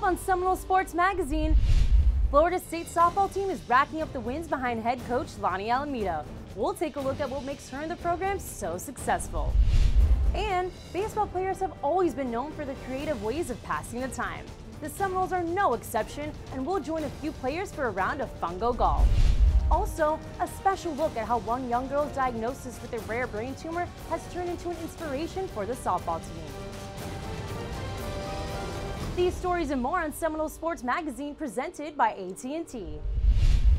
on Seminole Sports Magazine. Florida State softball team is racking up the wins behind head coach Lonnie Alameda. We'll take a look at what makes her and the program so successful. And baseball players have always been known for the creative ways of passing the time. The Seminoles are no exception, and we'll join a few players for a round of fungo golf. Also, a special look at how one young girl's diagnosis with a rare brain tumor has turned into an inspiration for the softball team. These stories and more on Seminole Sports Magazine, presented by AT&T.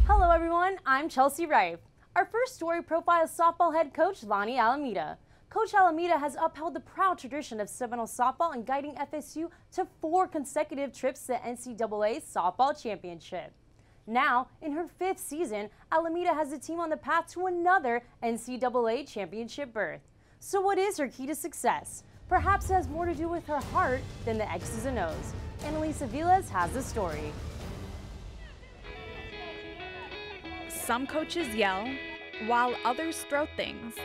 Hello everyone, I'm Chelsea Rife. Our first story profiles softball head coach Lonnie Alameda. Coach Alameda has upheld the proud tradition of Seminole softball and guiding FSU to 4 consecutive trips to the NCAA softball championship. Now, in her 5th season, Alameda has the team on the path to another NCAA championship berth. So what is her key to success? Perhaps it has more to do with her heart than the X's and O's. Annalisa Vilas has the story. Some coaches yell, while others throw things.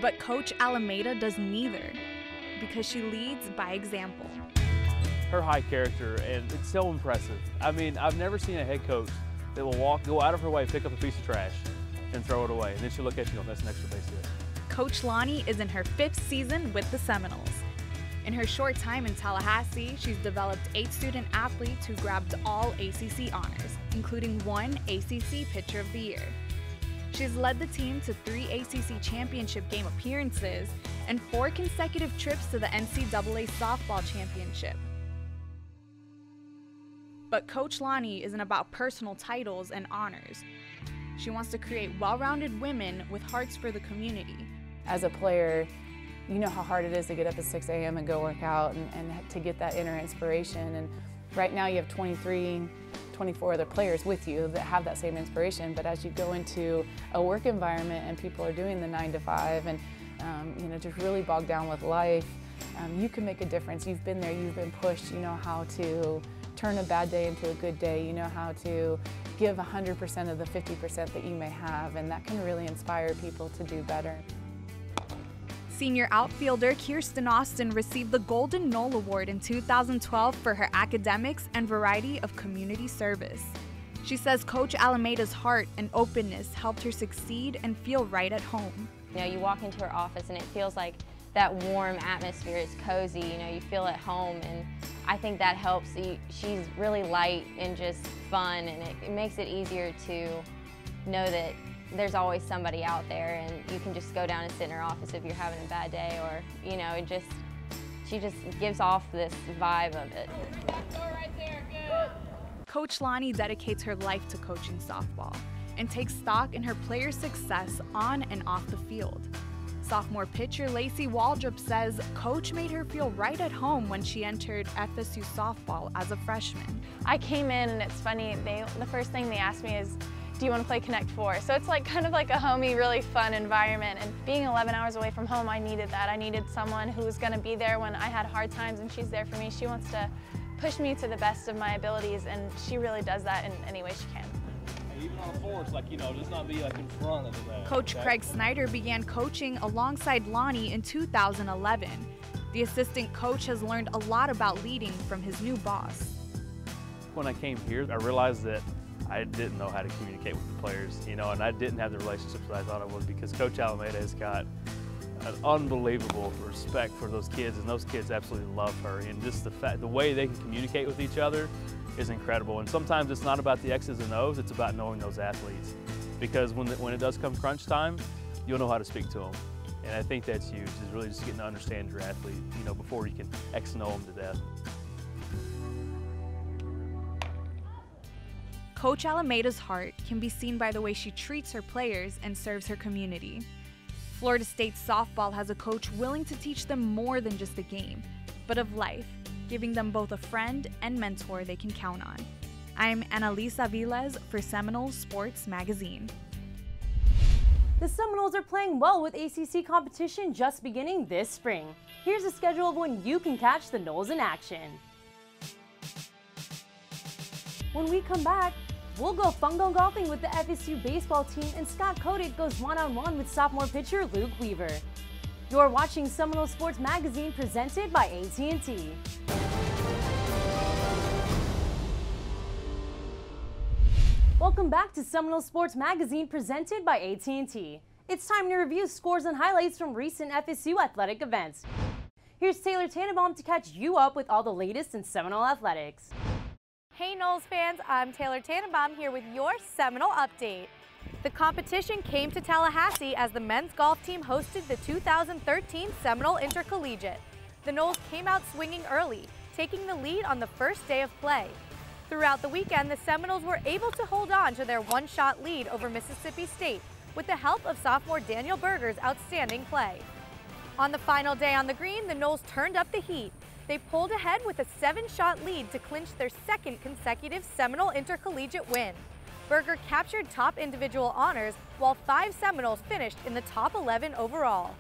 But Coach Alameda does neither, because she leads by example. Her high character, and it's so impressive. I mean, I've never seen a head coach that will go out of her way, pick up a piece of trash, and throw it away. And then she'll look at you and that's an extra base hit. Coach Lonnie is in her 5th season with the Seminoles. In her short time in Tallahassee, she's developed 8 student athletes who grabbed all ACC honors, including 1 ACC Pitcher of the Year. She's led the team to 3 ACC championship game appearances and 4 consecutive trips to the NCAA softball championship. But Coach Lonnie isn't about personal titles and honors. She wants to create well-rounded women with hearts for the community. As a player, you know how hard it is to get up at 6 a.m. and go work out and to get that inner inspiration. And right now you have 24 other players with you that have that same inspiration, but as you go into a work environment and people are doing the 9 to 5 and just really bogged down with life, you can make a difference. You've been there, you've been pushed, you know how to turn a bad day into a good day, you know how to give 100% of the 50% that you may have, and that can really inspire people to do better. Senior outfielder Kirsten Austin received the Golden Knoll Award in 2012 for her academics and variety of community service. She says Coach Alameda's heart and openness helped her succeed and feel right at home. You know, you walk into her office and it feels like that warm atmosphere. It's cozy, you know, you feel at home, and I think that helps. She's really light and just fun, and it makes it easier to know that there's always somebody out there, and you can just go down and sit in her office if you're having a bad day, or, you know, she just gives off this vibe of it. Go right there, good. Coach Lonnie dedicates her life to coaching softball and takes stock in her players' success on and off the field. Sophomore pitcher Lacey Waldrop says Coach made her feel right at home when she entered FSU softball as a freshman. I came in, and it's funny, the first thing they asked me is, do you want to play Connect 4? So it's like kind of like a homey, really fun environment. And being 11 hours away from home, I needed that. I needed someone who was going to be there when I had hard times, and she's there for me. She wants to push me to the best of my abilities, and she really does that in any way she can. Even on the force, just not be in front of the Coach Craig Snyder began coaching alongside Lonnie in 2011. The assistant coach has learned a lot about leading from his new boss. When I came here, I realized that I didn't know how to communicate with the players, and I didn't have the relationships that I thought I would, because Coach Alameda has got an unbelievable respect for those kids, and those kids absolutely love her. And just the way they can communicate with each other is incredible. And sometimes it's not about the X's and O's, it's about knowing those athletes. Because when it does come crunch time, you'll know how to speak to them. And I think that's huge, is really just getting to understand your athlete, before you can X and O them to death. Coach Alameda's heart can be seen by the way she treats her players and serves her community. Florida State softball has a coach willing to teach them more than just a game, but of life, giving them both a friend and mentor they can count on. I'm Annalisa Vilas for Seminole Sports Magazine. The Seminoles are playing well with ACC competition just beginning this spring. Here's a schedule of when you can catch the Noles in action. When we come back, we'll go fungo golfing with the FSU baseball team, and Scott Kotick goes one-on-one with sophomore pitcher Luke Weaver. You're watching Seminole Sports Magazine, presented by AT&T. Welcome back to Seminole Sports Magazine presented by AT&T. It's time to review scores and highlights from recent FSU athletic events. Here's Taylor Tannenbaum to catch you up with all the latest in Seminole athletics. Hey Noles fans, I'm Taylor Tannenbaum here with your Seminole update. The competition came to Tallahassee as the men's golf team hosted the 2013 Seminole Intercollegiate. The Noles came out swinging early, taking the lead on the first day of play. Throughout the weekend, the Seminoles were able to hold on to their one-shot lead over Mississippi State with the help of sophomore Daniel Berger's outstanding play. On the final day on the green, the Noles turned up the heat. They pulled ahead with a 7-shot lead to clinch their second consecutive Seminole Intercollegiate win. Berger captured top individual honors, while 5 Seminoles finished in the top 11 overall.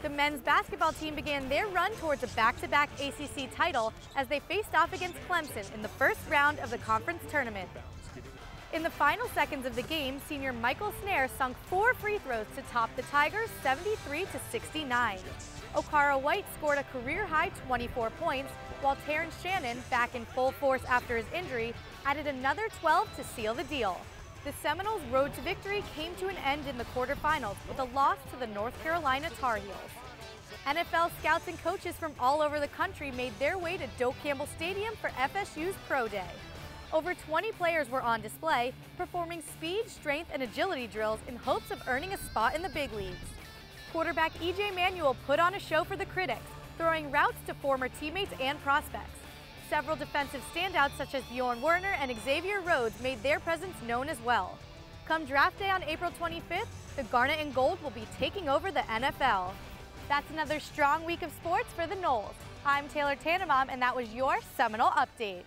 The men's basketball team began their run towards a back-to-back ACC title as they faced off against Clemson in the first round of the conference tournament. In the final seconds of the game, senior Michael Snare sunk 4 free throws to top the Tigers 73-69. Okara White scored a career-high 24 points, while Terrence Shannon, back in full force after his injury, added another 12 to seal the deal. The Seminoles' road to victory came to an end in the quarterfinals with a loss to the North Carolina Tar Heels. NFL scouts and coaches from all over the country made their way to Doak Campbell Stadium for FSU's Pro Day. Over 20 players were on display, performing speed, strength, and agility drills in hopes of earning a spot in the big leagues. Quarterback E.J. Manuel put on a show for the critics, throwing routes to former teammates and prospects. Several defensive standouts such as Bjorn Werner and Xavier Rhodes made their presence known as well. Come draft day on April 25th, the Garnet and Gold will be taking over the NFL. That's another strong week of sports for the Noles. I'm Taylor Tannenbaum, and that was your Seminole Update.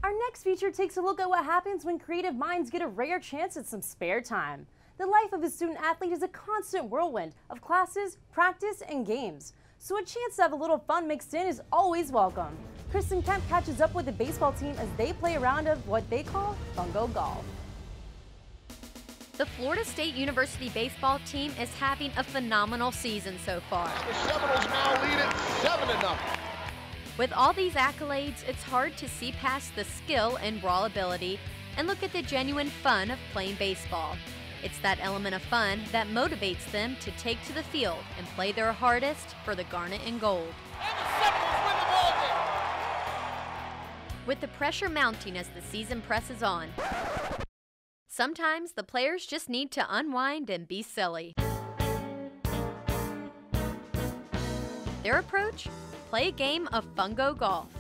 Our next feature takes a look at what happens when creative minds get a rare chance at some spare time. The life of a student athlete is a constant whirlwind of classes, practice, and games. So a chance to have a little fun mixed in is always welcome. Kristen Kemp catches up with the baseball team as they play a round of what they call fungo golf. The Florida State University baseball team is having a phenomenal season so far. The Seminoles now lead it 7-0. With all these accolades, it's hard to see past the skill and raw ability and look at the genuine fun of playing baseball. It's that element of fun that motivates them to take to the field and play their hardest for the Garnet and Gold. And the Seminoles win the ball game. With the pressure mounting as the season presses on, sometimes the players just need to unwind and be silly. Their approach? Play a game of fungo golf.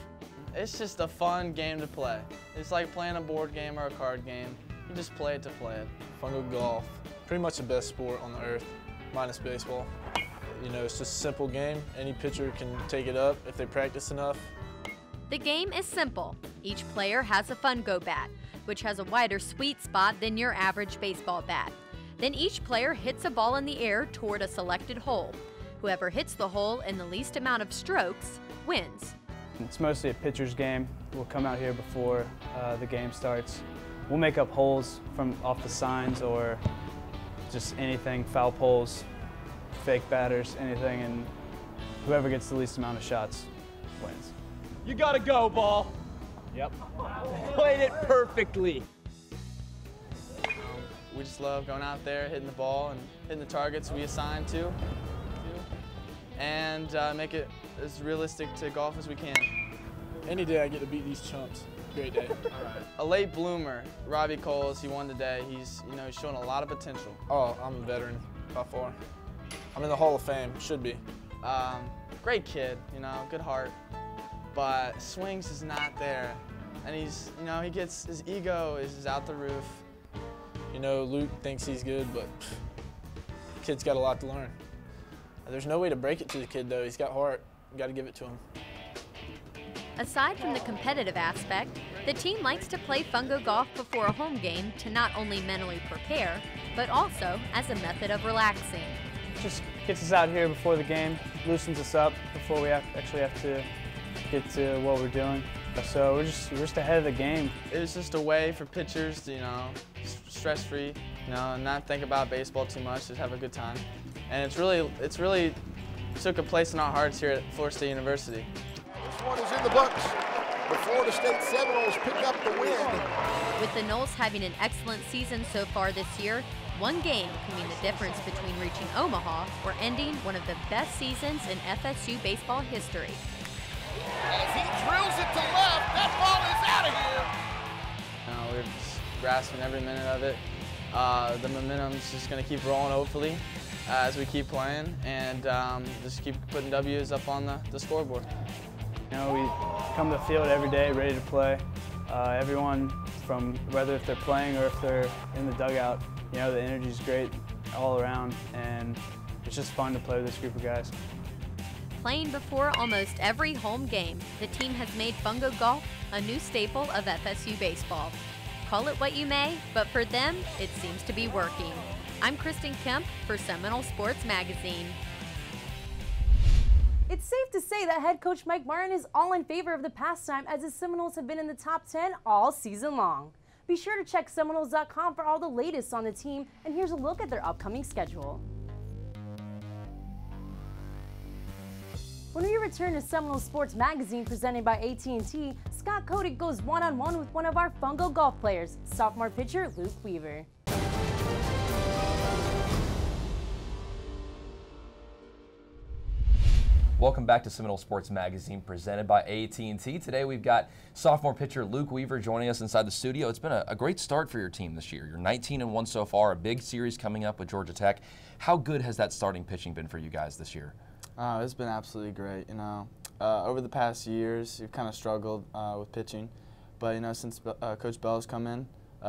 It's just a fun game to play. It's like playing a board game or a card game. You just play it to play it. Fungo golf, pretty much the best sport on the earth, minus baseball. You know, it's just a simple game. Any pitcher can take it up if they practice enough. The game is simple. Each player has a fungo bat, which has a wider sweet spot than your average baseball bat. Then each player hits a ball in the air toward a selected hole. Whoever hits the hole in the least amount of strokes wins. It's mostly a pitcher's game. We'll come out here before the game starts. We'll make up holes from off the signs or just anything, foul poles, fake batters, anything, and whoever gets the least amount of shots wins. You gotta go, ball. Yep. Played it perfectly. We just love going out there, hitting the ball, and hitting the targets we assigned to, and make it as realistic to golf as we can. Any day I get to beat these chumps, great day. A late bloomer, Robbie Coles, he won today. He's showing a lot of potential. Oh, I'm a veteran by far. I'm in the Hall of Fame, should be. Great kid, good heart, but swings is not there. And he's, he gets, his ego is out the roof. You know, Luke thinks he's good, but the kid's got a lot to learn. There's no way to break it to the kid though. He's got heart, you gotta give it to him. Aside from the competitive aspect, the team likes to play fungo golf before a home game to not only mentally prepare, but also as a method of relaxing. Just gets us out here before the game, loosens us up before we actually have to get to what we're doing. So we're just ahead of the game. It's just a way for pitchers to, stress-free, and not think about baseball too much, just have a good time. And it's really took a place in our hearts here at Florida State University. This one is in the books. The Florida State Seminoles pick up the win. With the Noles having an excellent season so far this year, one game can mean the difference between reaching Omaha or ending one of the best seasons in FSU baseball history. As he drills it to left, that ball is out of here. We're just grasping every minute of it. The momentum's just going to keep rolling, hopefully, as we keep playing, and just keep putting W's up on the scoreboard. You know, we come to the field every day ready to play. Everyone, from whether if they're playing or if they're in the dugout, you know, the energy's great all around, and it's just fun to play with this group of guys. Playing before almost every home game, the team has made fungo golf a new staple of FSU baseball. Call it what you may, but for them, it seems to be working. I'm Kristen Kemp for Seminole Sports Magazine. It's safe to say that head coach Mike Martin is all in favor of the pastime, as the Seminoles have been in the top 10 all season long. Be sure to check Seminoles.com for all the latest on the team, and here's a look at their upcoming schedule. When we return to Seminole Sports Magazine presented by AT&T, Scott Kotick goes one-on-one with one of our fungo golf players, sophomore pitcher Luke Weaver. Welcome back to Seminole Sports Magazine presented by AT&T. Today we've got sophomore pitcher Luke Weaver joining us inside the studio. It's been a great start for your team this year. You're 19-1 so far, a big series coming up with Georgia Tech. How good has that starting pitching been for you guys this year? It's been absolutely great. You know, over the past years, we've kind of struggled with pitching, but you know, since Coach Bell's come in,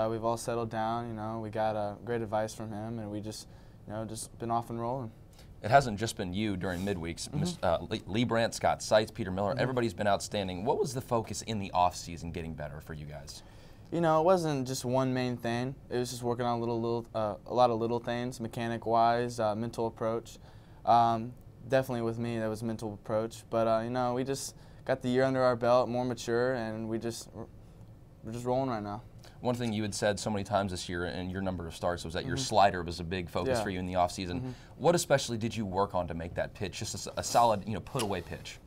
we've all settled down. You know, we got great advice from him, and we just, you know, just been off and rolling. It hasn't just been you during midweeks. Lee Brandt, Scott Seitz, Peter Miller, everybody's been outstanding. What was the focus in the off-season getting better for you guys? You know, it wasn't just one main thing. It was just working on a lot of little things, mechanic-wise, mental approach. Definitely with me, that was mental approach. But you know, we just got the year under our belt, more mature, and we're just rolling right now. One thing you had said so many times this year in your number of starts was that your slider was a big focus for you in the offseason. What especially did you work on to make that pitch just a solid, you know, put-away pitch?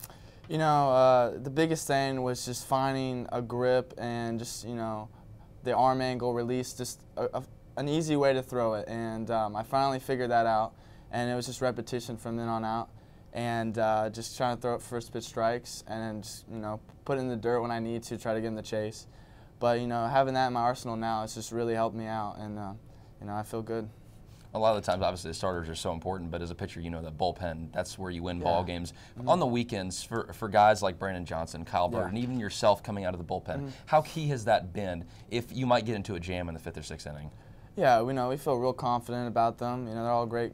You know, the biggest thing was just finding a grip and just, you know, the arm angle release, just an easy way to throw it. And I finally figured that out. And it was just repetition from then on out, and just trying to throw up first pitch strikes, and then just, you know, put it in the dirt when I need to, try to get in the chase. But you know, having that in my arsenal now, it's just really helped me out, and you know, I feel good. A lot of the times, obviously, the starters are so important, but as a pitcher, you know that bullpen, that's where you win ball games. On the weekends, for guys like Brandon Johnson, Kyle Bird, and even yourself coming out of the bullpen, how key has that been if you might get into a jam in the 5th or 6th inning? Yeah, we feel real confident about them. You know, they're all great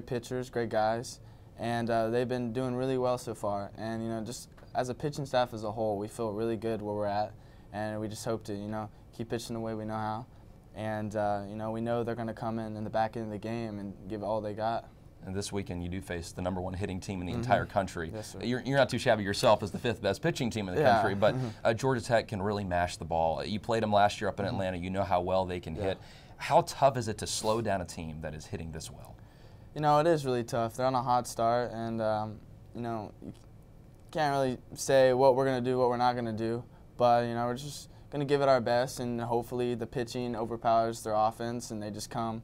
pitchers, great guys, and they've been doing really well so far. And you know, just as a pitching staff as a whole, we feel really good where we're at, and we just hope to, you know, keep pitching the way we know how. And you know, we know they're going to come in the back end of the game and give all they got. And this weekend, you do face the #1 hitting team in the entire country. Yes, sir. You're not too shabby yourself as the 5th best pitching team in the country, but Georgia Tech can really mash the ball. You played them last year up in Atlanta. You know how well they can hit. How tough is it to slow down a team that is hitting this well? You know, it is really tough. They're on a hot start, and you know, you can't really say what we're going to do, what we're not going to do. But you know, we're just going to give it our best, and hopefully the pitching overpowers their offense, and they just come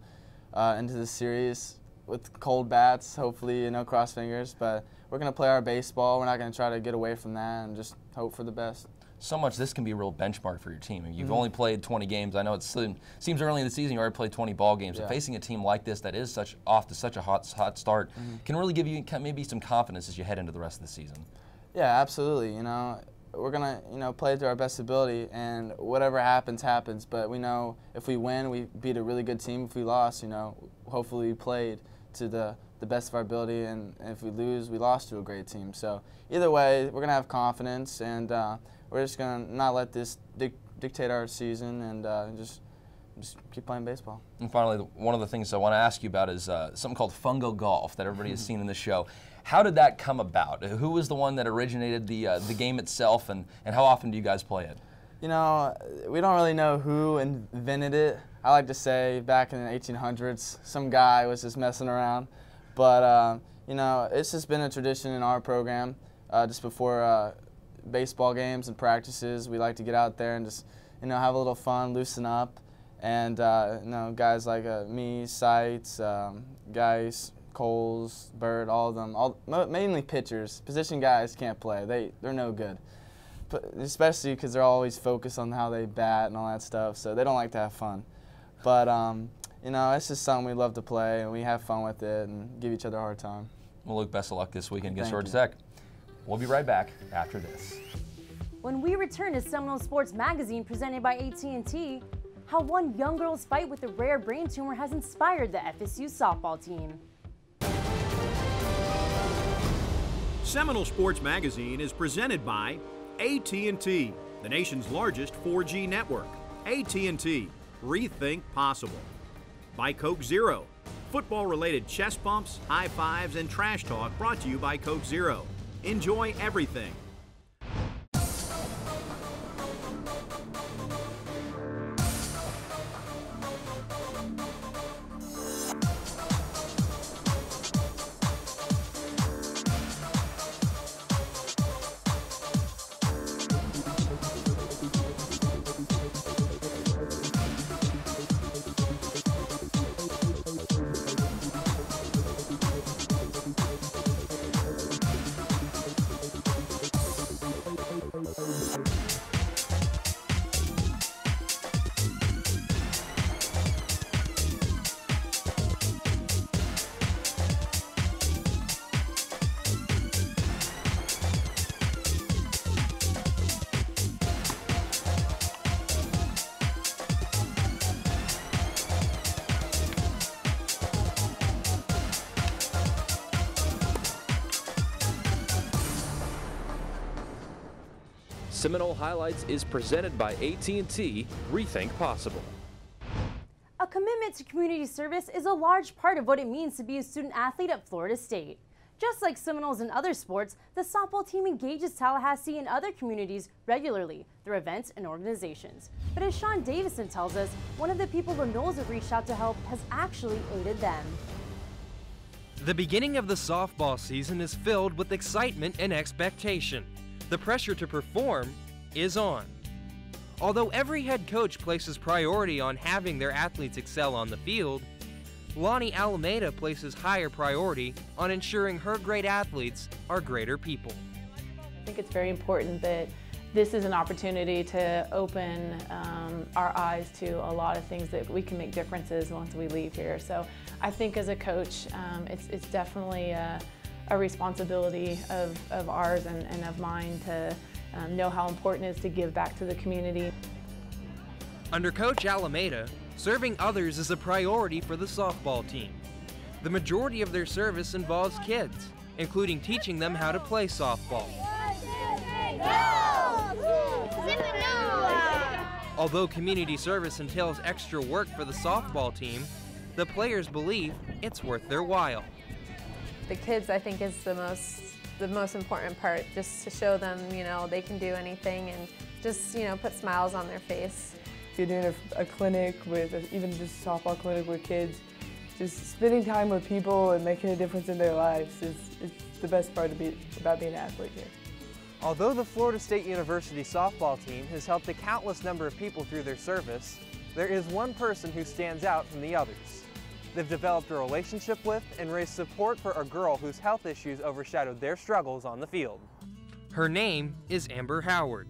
into the series with cold bats. Hopefully, you know, cross fingers. But we're going to play our baseball. We're not going to try to get away from that, and just hope for the best. So much this can be a real benchmark for your team. You've only played 20 games. I know it seems early in the season you already played 20 ball games. But facing a team like this that is off to such a hot start can really give you maybe some confidence as you head into the rest of the season. Yeah, absolutely. You know, we're gonna, you know, play to our best ability, and whatever happens, happens. But we know if we win, we beat a really good team. If we lost, you know, hopefully we played to the best of our ability, and if we lose, we lost to a great team. So either way, we're gonna have confidence, and we're just going to not let this dictate our season, and just keep playing baseball. And finally, one of the things I want to ask you about is something called fungo golf that everybody has seen in the show. How did that come about? Who was the one that originated the game itself, and how often do you guys play it? You know, we don't really know who invented it. I like to say back in the 1800s, some guy was just messing around. But, you know, it's just been a tradition in our program just before baseball games and practices. We like to get out there and just, have a little fun, loosen up. And, guys like me, Sites, Geis, Coles, Bird, all of them, mainly pitchers. Position guys can't play. They're no good. But especially because they're always focused on how they bat and all that stuff, so they don't like to have fun. But, it's just something we love to play, and we have fun with it and give each other a hard time. Well, Luke, best of luck this weekend against Thank Georgia Tech. We'll be right back after this. When we return to Seminole Sports Magazine presented by AT&T, how one young girl's fight with a rare brain tumor has inspired the FSU softball team. Seminole Sports Magazine is presented by AT&T, the nation's largest 4G network. AT&T, rethink possible. By Coke Zero, football-related chest bumps, high fives, and trash talk brought to you by Coke Zero. Enjoy everything. Seminole Highlights is presented by AT&T, rethink possible. A commitment to community service is a large part of what it means to be a student athlete at Florida State. Just like Seminoles in other sports, the softball team engages Tallahassee and other communities regularly through events and organizations. But as Sean Davison tells us, one of the people the Noles have reached out to help has actually aided them. The beginning of the softball season is filled with excitement and expectation. The pressure to perform is on. Although every head coach places priority on having their athletes excel on the field, Lonnie Alameda places higher priority on ensuring her great athletes are greater people. I think it's very important that this is an opportunity to open our eyes to a lot of things that we can make differences once we leave here. So I think as a coach, it's definitely a responsibility of ours and of mine to know how important it is to give back to the community. Under Coach Alameda, serving others is a priority for the softball team. The majority of their service involves kids, including teaching them how to play softball. Although community service entails extra work for the softball team, the players believe it's worth their while. The kids, I think, is the most important part, just to show them, they can do anything and just, put smiles on their face. If you're doing a clinic even just a softball clinic with kids, just spending time with people and making a difference in their lives is the best part about being an athlete here. Although the Florida State University softball team has helped a countless number of people through their service, there is one person who stands out from the others. They've developed a relationship with and raised support for a girl whose health issues overshadowed their struggles on the field. Her name is Amber Howard.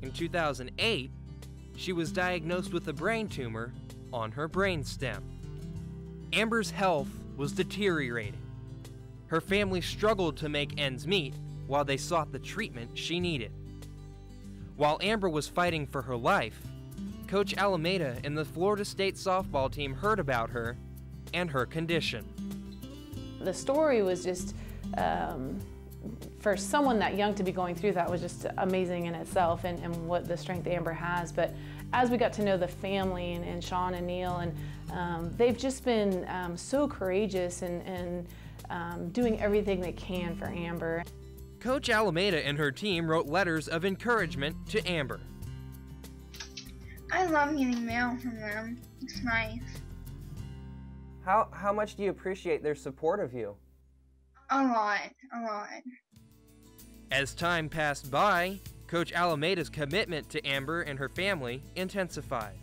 In 2008, she was diagnosed with a brain tumor on her brainstem. Amber's health was deteriorating. Her family struggled to make ends meet while they sought the treatment she needed. While Amber was fighting for her life, Coach Alameda and the Florida State softball team heard about her and her condition. The story was just, for someone that young to be going through that was just amazing in itself and what the strength Amber has. But as we got to know the family and Sean and Neil, and they've just been so courageous and doing everything they can for Amber. Coach Alameda and her team wrote letters of encouragement to Amber. I love getting mail from them. It's nice. How much do you appreciate their support of you? A lot. As time passed by, Coach Alameda's commitment to Amber and her family intensified.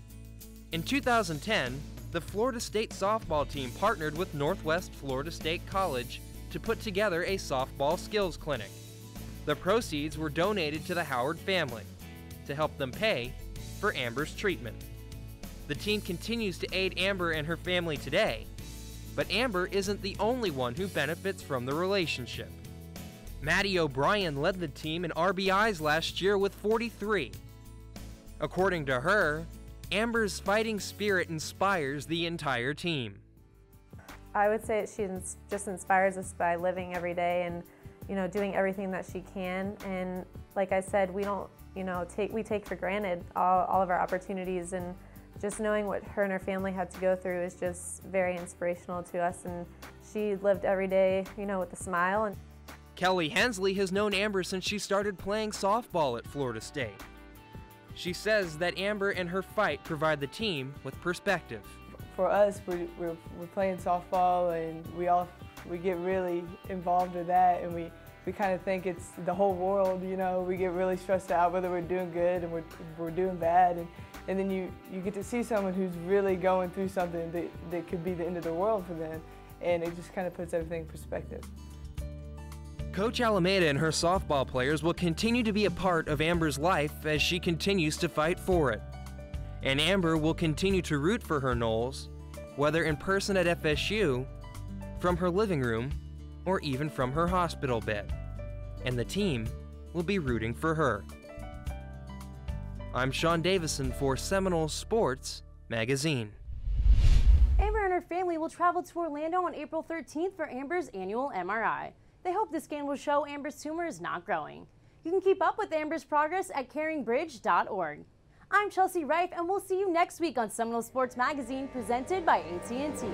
In 2010, the Florida State softball team partnered with Northwest Florida State College to put together a softball skills clinic. The proceeds were donated to the Howard family to help them pay for Amber's treatment. The team continues to aid Amber and her family today, but Amber isn't the only one who benefits from the relationship. Maddie O'Brien led the team in RBIs last year with 43. According to her, Amber's fighting spirit inspires the entire team. I would say she just inspires us by living every day and, doing everything that she can. And like I said, we don't, we take for granted all of our opportunities, and just knowing what her and her family had to go through is just very inspirational to us. And she lived every day, with a smile. And Kelly Hensley has known Amber since she started playing softball at Florida State. She says that Amber and her fight provide the team with perspective. For us, we're playing softball, and we get really involved with that, and we kind of think it's the whole world. We get really stressed out whether we're doing good and we're doing bad, and then you get to see someone who's really going through something that could be the end of the world for them, and it just kind of puts everything in perspective. Coach Alameda and her softball players will continue to be a part of Amber's life as she continues to fight for it. And Amber will continue to root for her Noles, whether in person at FSU, from her living room, or even from her hospital bed. And the team will be rooting for her. I'm Sean Davison for Seminole Sports Magazine. Amber and her family will travel to Orlando on April 13th for Amber's annual MRI. They hope the scan will show Amber's tumor is not growing. You can keep up with Amber's progress at caringbridge.org. I'm Chelsea Rife, and we'll see you next week on Seminole Sports Magazine, presented by AT&T.